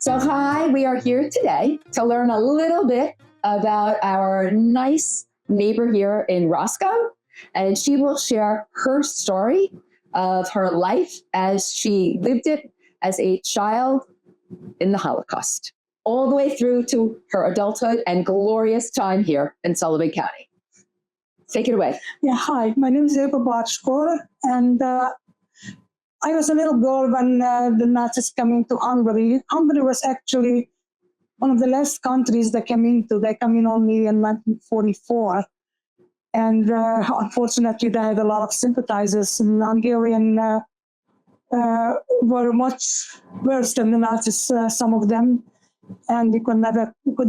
So hi, we are here today to learn a little bit about our nice neighbor here in Roscoe, and she will share her story of her life as she lived it as a child in the Holocaust, all the way through to her adulthood and glorious time here in Sullivan County. Take it away. Yeah, hi, my name is Eva Bocksor, and I was a little girl when the Nazis came into Hungary. Hungary was actually one of the last countries they came into. They came in only in 1944. And unfortunately, they had a lot of sympathizers. And Hungarian were much worse than the Nazis, some of them. And you could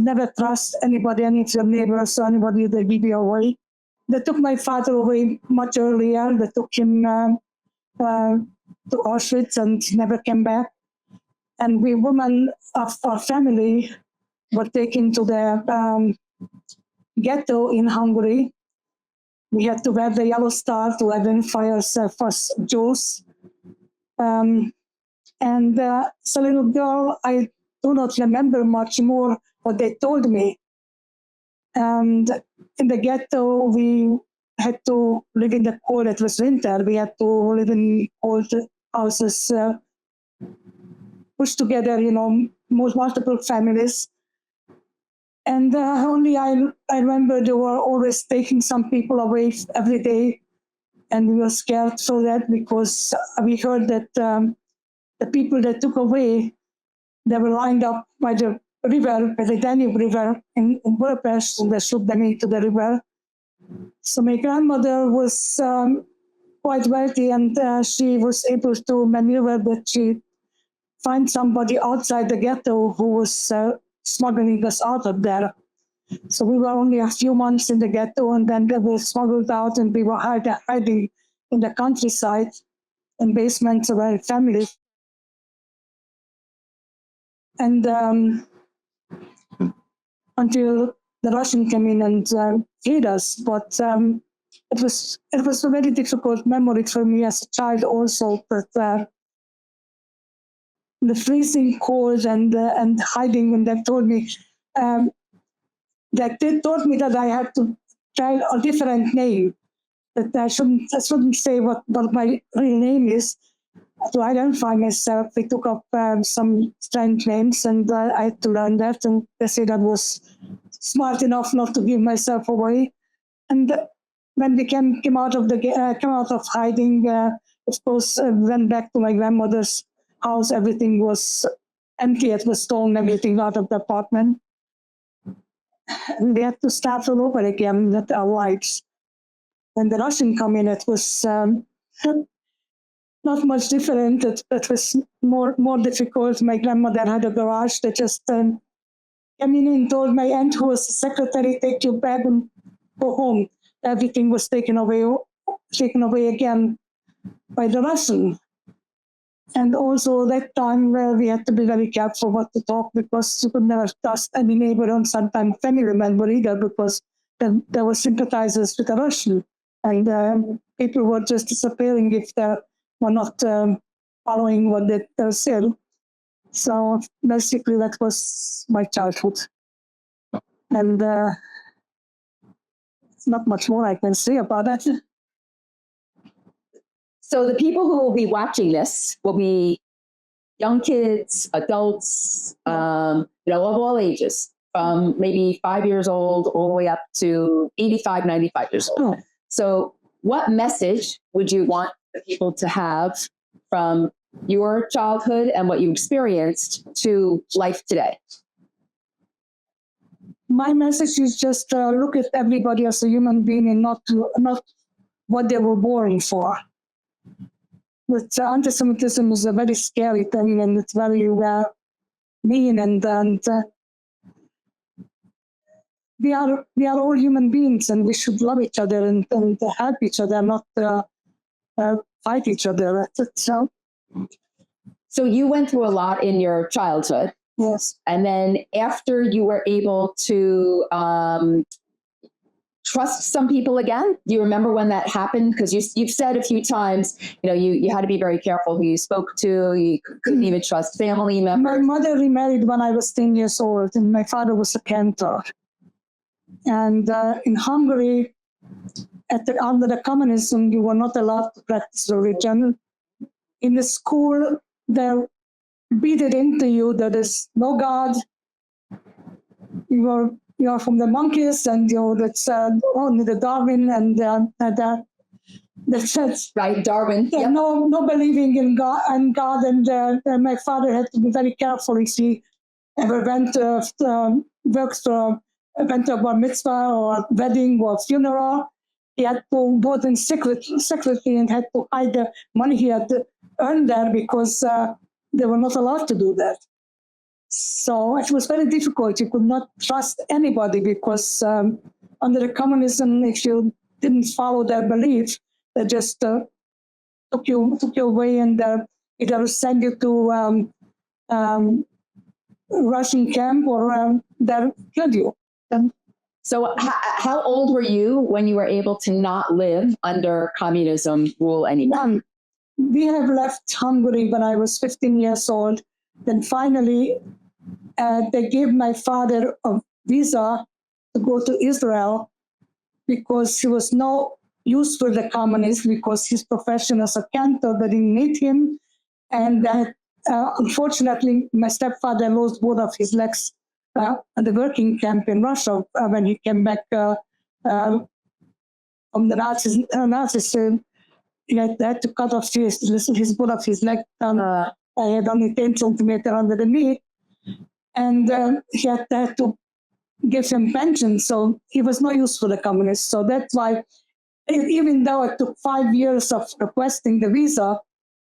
never trust anybody, any of your neighbors or anybody that give you away. They took my father away much earlier. They took him to Auschwitz and never came back. And we women of our family were taken to the ghetto in Hungary. We had to wear the yellow star to identify ourselves as Jews. And as a little girl, I do not remember much more what they told me. And in the ghetto, we had to live in the cold. It was winter. We had to live in cold houses, pushed together, multiple families. And only I remember they were always taking some people away every day. And we were scared for that because we heard that the people that took away, they were lined up by the river, by the Danube River in Budapest, and they shoot them into the river. So my grandmother was quite wealthy, and she was able to maneuver that she find somebody outside the ghetto who was smuggling us out of there. So we were only a few months in the ghetto, and then they were smuggled out, and we were hiding in the countryside in basements of our families. And until the Russian came in and freed us, but it was a very difficult memory for me as a child also, that the freezing cold and hiding when they told me that they told me that I had to try a different name, that I shouldn't say what my real name is to identify myself. They took up some strange names, and I had to learn that, and they said I was smart enough not to give myself away. And when we came out of hiding, of course, went back to my grandmother's house. Everything was empty. It was stolen, everything out of the apartment. And we had to start all over again with our lives. When the Russian come in, it was not much different. It was more difficult. My grandmother had a garage. They just came in and told my aunt, who was the secretary, take your bag and go home. Everything was taken away again by the Russian. And also that time we had to be very careful what to talk, because you could never trust any neighbor and sometimes family member either, because there were sympathizers with the Russian. And people were just disappearing if they were not following what they said. So basically that was my childhood. And not much more I can say about that. So the people who will be watching this will be young kids, adults, of all ages, from maybe 5 years old all the way up to 85, 95 years old. Oh. So what message would you want the people to have from your childhood and what you experienced to life today? My message is just look at everybody as a human being and not what they were born for. But anti-Semitism is a very scary thing, and it's very mean, and we are all human beings, and we should love each other and help each other, not fight each other. So you went through a lot in your childhood. Yes. And then after you were able to trust some people again? Do you remember when that happened? Because you've said a few times, you had to be very careful who you spoke to. You couldn't even trust family members. My mother remarried when I was 10 years old, and my father was a cantor. And in Hungary, under the communism, you were not allowed to practice religion. In the school, they beat it into you that there's no God. You are from the monkeys, and that's only the Darwin and that's it. Right, Darwin. Yeah, Yep. no believing in God and my father had to be very careful if he ever went to a bar mitzvah or wedding or funeral. He had to go in secretly and had to hide the money he had earned there because they were not allowed to do that. So it was very difficult. You could not trust anybody because under the communism, if you didn't follow their belief, they just took you away and either send you to Russian camp or they killed you. So how old were you when you were able to not live under communism rule anymore? We have left Hungary when I was 15 years old. Then finally, they gave my father a visa to go to Israel because he was no use for the communists because his profession as a cantor, they didn't need him. And unfortunately, my stepfather lost both of his legs at the working camp in Russia when he came back from the Nazis. He had to cut off his both of his legs. I had only 10 centimeters under the knee. And he had to give him pension, so he was no use for the communists. So that's why, even though it took 5 years of requesting the visa,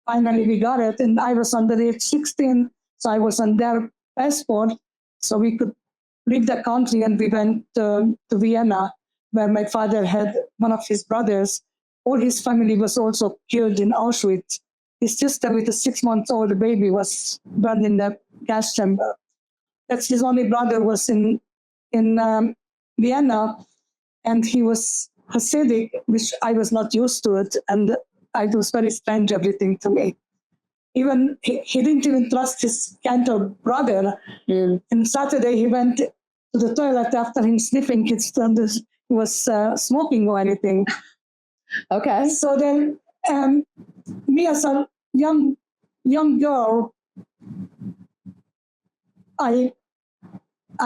finally we got it. And I was under age 16, so I was on their passport, so we could leave the country. And we went to Vienna, where my father had one of his brothers. All his family was also killed in Auschwitz. His sister with a 6-month-old baby was burned in the gas chamber. That's his only brother was in Vienna, and he was Hasidic, which I was not used to it, and it was very strange, everything to me. Even he didn't even trust his cantor brother. And Saturday he went to the toilet after him sniffing his he was smoking or anything. Okay. So then me as a young girl, I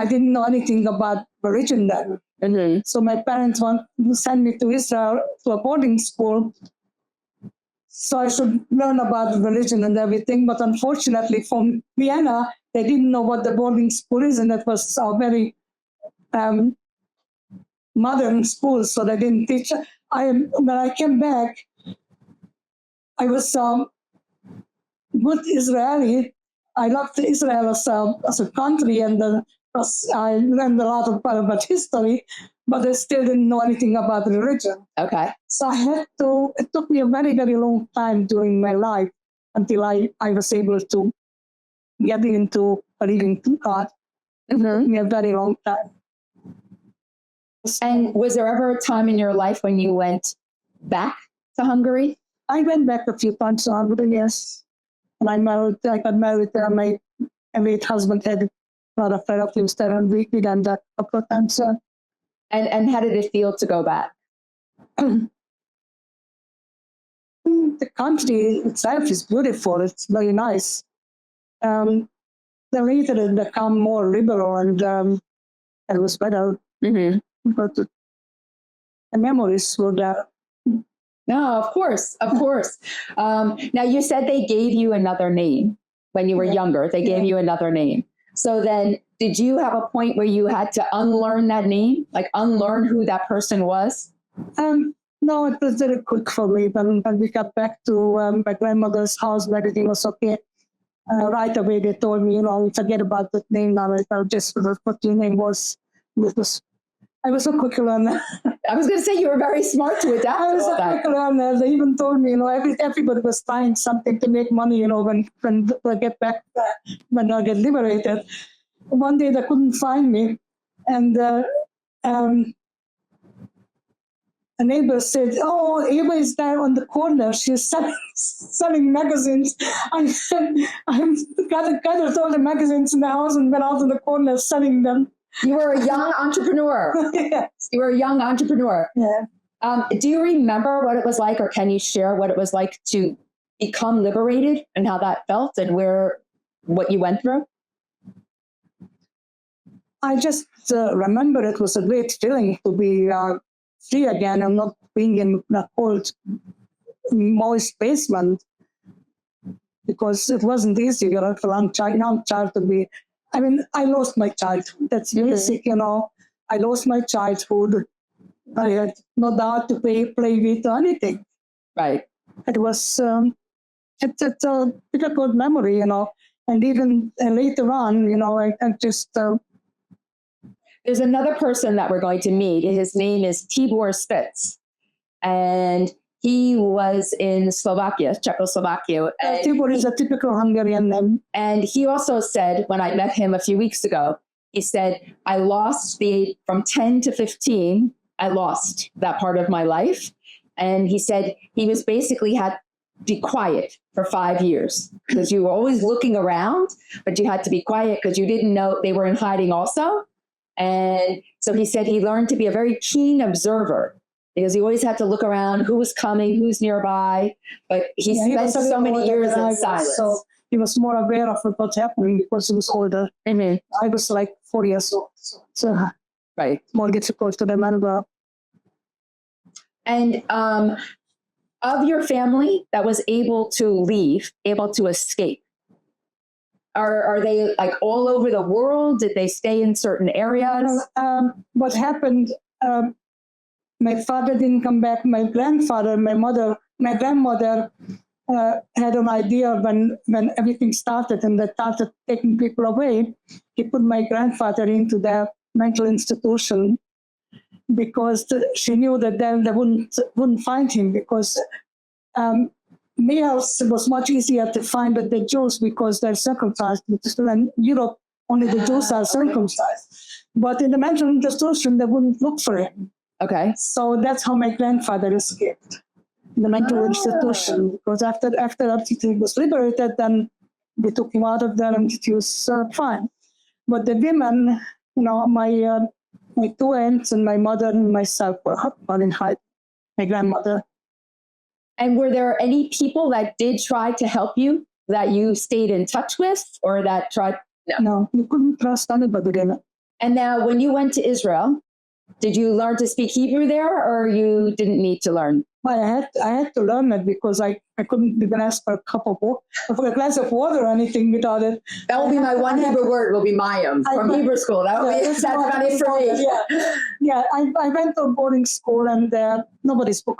didn't know anything about religion then. Mm-hmm. So my parents wanted to send me to Israel to a boarding school so I should learn about religion and everything. But unfortunately, from Vienna, they didn't know what the boarding school is, and that was a very modern school, so they didn't teach. When I came back, I was good Israeli. I loved Israel as a country, and I learned a lot about history, but I still didn't know anything about religion. Okay. So it took me a very, very long time during my life until I was able to get into believing in God. It took me a very long time. And was there ever a time in your life when you went back to Hungary? I went back a few times to Hungary, yes. And I got married there. My late husband had a lot of relatives there, and we done that a couple of times. And how did it feel to go back? The country itself is beautiful. It's very nice. Then later it became more liberal, and it was better. Mm-hmm. But the memories were there. No, of course. Now, you said they gave you another name when you were younger. They gave you another name. So then, did you have a point where you had to unlearn that name, like unlearn who that person was? No, it was very quick for me. When we got back to my grandmother's house, everything was okay. Right away, they told me, forget about that name now. I just what your name was. I was a quick learner. I was going to say you were very smart to adapt. I was a quick learner. They even told me, everybody was trying something to make money, when I get back, when I get liberated. One day they couldn't find me, and a neighbor said, "Oh, Eva is there on the corner. She's selling magazines." And I gathered all the magazines in the house and went out in the corner selling them. You were a young entrepreneur. Yes. You were a young entrepreneur. Yeah. Do you remember what it was like, or can you share what it was like to become liberated and how that felt and what you went through? I just remember it was a great feeling to be free again and not being in a cold, moist basement, because it wasn't easy. You're a young child to be. I mean, I lost my childhood. That's basic, I lost my childhood. I had no doubt to play with or anything. Right. It was it's a difficult memory, and even later on, I just. There's another person that we're going to meet. His name is Tibor Spitz, and he was in Czechoslovakia. Tibor is a typical Hungarian name. And he also said, when I met him a few weeks ago, he said, I lost from 10 to 15, I lost that part of my life. And he said he was basically had to be quiet for 5 years because you were always looking around, but you had to be quiet because you didn't know they were in hiding also. And so he said he learned to be a very keen observer because he always had to look around, who was coming, who's nearby. But he spent so many years in silence. So he was more aware of what was happening because he was older. Mm-hmm. I was like 4 years old. So right. More difficult to remember. And of your family that was able to leave, able to escape, are they like all over the world? Did they stay in certain areas? What happened, my father didn't come back. My grandfather, my grandmother had an idea when everything started and they started taking people away. He put my grandfather into the mental institution because she knew that then they wouldn't find him because males was much easier to find than the Jews because they're circumcised. In Europe, only the Jews are circumcised. But in the mental institution, they wouldn't look for him. Okay. So that's how my grandfather escaped in the mental institution. Because after he was liberated, then they took him out of there and he was fine. But the women, my two aunts and my mother and myself were in hiding. My grandmother. And were there any people that did try to help you that you stayed in touch with or that tried? No, you couldn't trust anybody then. And now when you went to Israel, did you learn to speak Hebrew there or you didn't need to learn? Well, I had to learn it because I couldn't even ask for a glass of water or anything without it. That will be my one Hebrew word, will be Mayim from Hebrew school. That's about it for me. Yeah. I went to boarding school and nobody spoke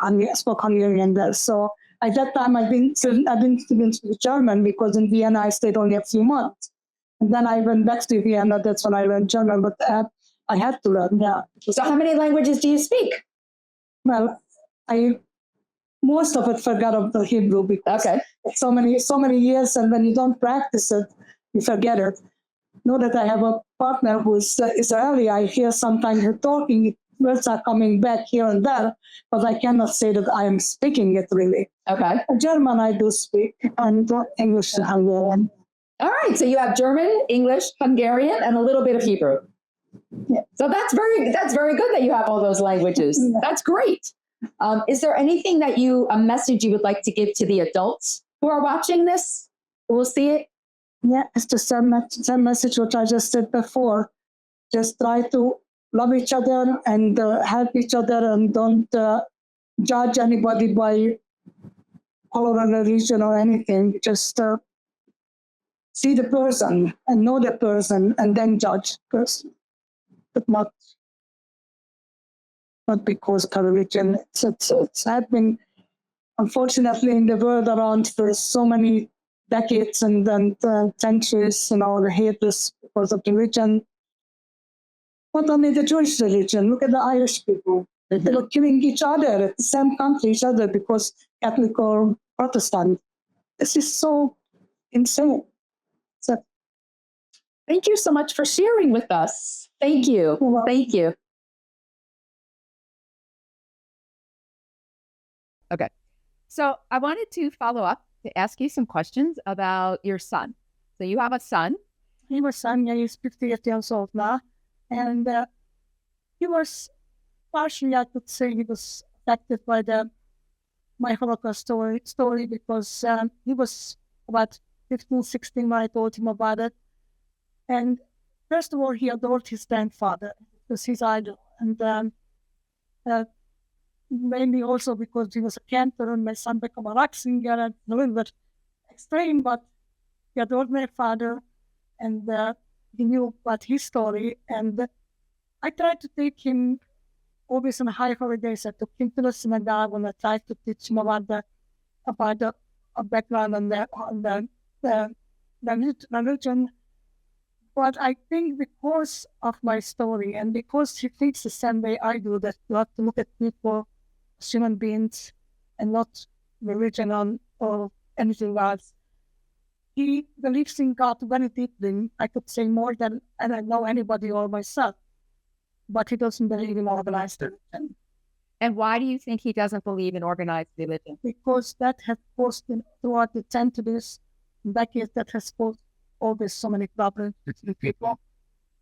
Hungarian there. So at that time I didn't even speak German because in Vienna I stayed only a few months. And then I went back to Vienna. That's when I learned German, but I had to learn. Yeah. So how many languages do you speak? Well, most of it forgot of the Hebrew because so many years, and when you don't practice it, you forget it. Know that I have a partner who's Israeli. I hear sometimes her talking, words are coming back here and there, but I cannot say that I am speaking it really. Okay. German I do speak, and English and Hungarian. All right, so you have German, English, Hungarian, and a little bit of Hebrew. Yeah. So that's very good that you have all those languages. Yeah. That's great. Is there anything a message you would like to give to the adults who are watching this, who will see it? Yeah, it's the same message which I just said before. Just try to love each other and help each other and don't judge anybody by color or religion or anything. Just see the person and know the person and then judge the person, but not because of religion. It's happening, unfortunately, in the world around for so many decades and centuries. The hate is because of religion. Not only the Jewish religion. Look at the Irish people. Mm-hmm. They were killing each other at the same country, each other because Catholic or Protestant. This is so insane. So, thank you so much for sharing with us. Thank you. Thank you. Okay. So I wanted to follow up to ask you some questions about your son. So you have a son. He was son, yeah, he's 58 years old now. And he was partially, I could say, he was affected by my Holocaust story because he was about 15, 16 when I told him about it. And first of all, he adored his grandfather. It was his idol. And uh, mainly also because he was a cantor and my son became a rock singer, and a little bit extreme, but he adored my father, and he knew about his story. And I tried to take him always on high holidays. I took him to the synagogue and I tried to teach him about the background on the religion. But I think because of my story and because he thinks the same way I do, that you have to look at people as human beings and not religion or anything else. He believes in God very deeply. I could say more than I don't know anybody or myself. But he doesn't believe in organized religion. And why do you think he doesn't believe in organized religion? Because that has caused him throughout the centuries, decades, that has caused always so many problems between people.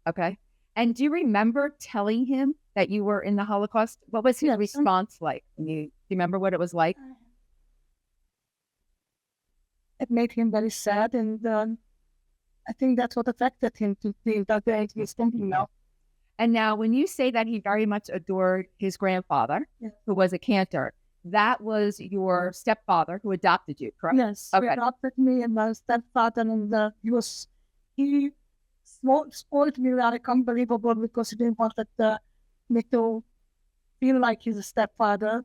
Okay. And do you remember telling him that you were in the Holocaust? What was his response like? Do you remember what it was like? It made him very sad, and I think that's what affected him to think that way he's thinking now. And now when you say that he very much adored his grandfather, who was a cantor, that was your stepfather who adopted you, correct? Yes, he adopted me and my stepfather, and he spoiled me like unbelievable because he didn't want me to feel like he's a stepfather.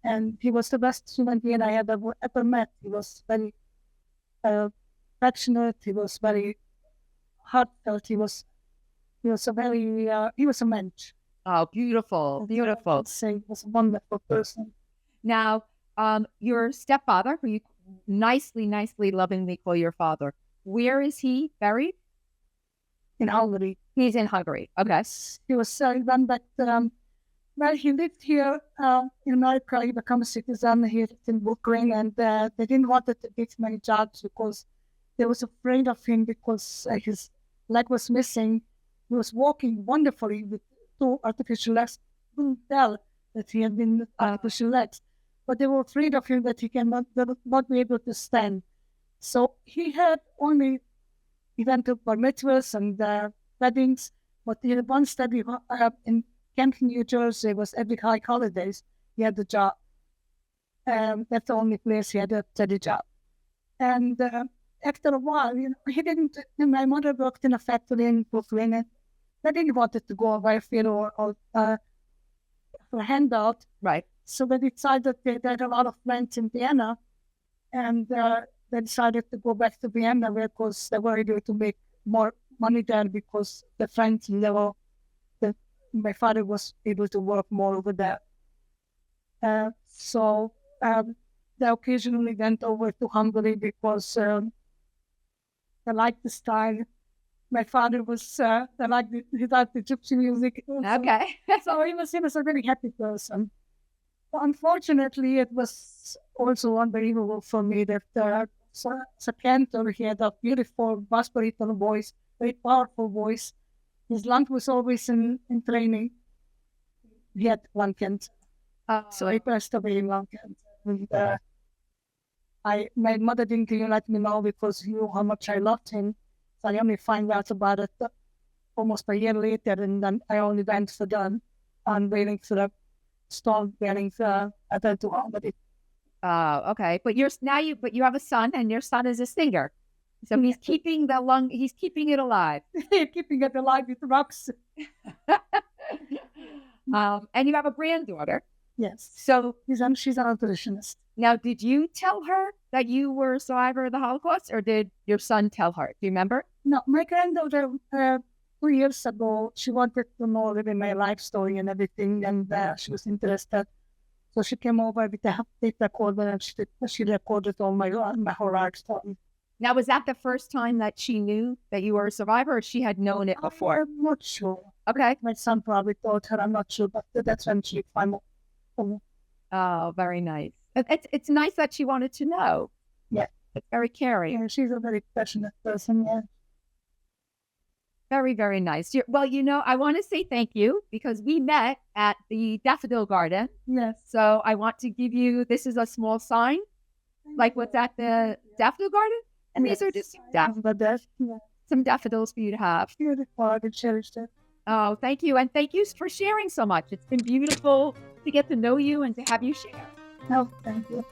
And he was the best human being I had ever met. He was very passionate. He was very heartfelt. He was a mensch. Oh, beautiful, beautiful. I'd say he was a wonderful person. Now, your stepfather, who you nicely, lovingly call your father, where is he buried? In Hungary. He's in Hungary. Okay. He was then back. Well, he lived here in America. He became a citizen here in Ukraine, and they didn't want to give him any jobs because they was afraid of him because his leg was missing. He was walking wonderfully with 2 artificial legs. Couldn't tell that he had been artificial legs, but they were afraid of him that he not be able to stand. So he went to bar mitzvahs and weddings, but he had one study in Canton, New Jersey. Was every high holidays he had a job. That's the only place he had a steady job. And after a while, he didn't. My mother worked in a factory in Brooklyn. They didn't want to go away or for a handout. Right. So they decided they had a lot of friends in Vienna, and they decided to go back to Vienna because they were able to make more money there because the friends my father was able to work more over there. So they occasionally went over to Hungary because they liked the style. My father was, he liked the gypsy music. Okay. So he was a very happy person. Unfortunately, it was also unbelievable for me that as a cantor, he had a beautiful bass baritone voice, very powerful voice. His lung was always in training. He had lung cancer. So he passed away in lung cancer. And my mother didn't even let me know because she knew how much I loved him. So I only found out about it almost a year later, and then I only went for the unveiling for the stone bearing at the 200. Oh, okay. But you have a son, and your son is a singer. So he's keeping it alive. Keeping it alive with rocks. And you have a granddaughter. Yes. So she's an nutritionist. Now, did you tell her that you were a survivor of the Holocaust, or did your son tell her? Do you remember? No, my granddaughter, 2 years ago, she wanted to know really my life story and everything, and she was interested. So she came over with a tape recorder, and she recorded all my whole life story. Now, was that the first time that she knew that you were a survivor, or she had known it before? I'm not sure. Okay. My son probably told her, I'm not sure, but that's when she found out. Oh, very nice. It's nice that she wanted to know. Yeah. It's very caring. Yeah, she's a very passionate person. Yeah. Very, very nice. Well, I want to say thank you because we met at the Daffodil Garden. Yes. So I want to give you, this is a small sign, like what's at the Daffodil Garden. And these are just some daffodils for you to have. Beautiful. I cherished it. Oh, thank you. And thank you for sharing so much. It's been beautiful to get to know you and to have you share. No, thank you.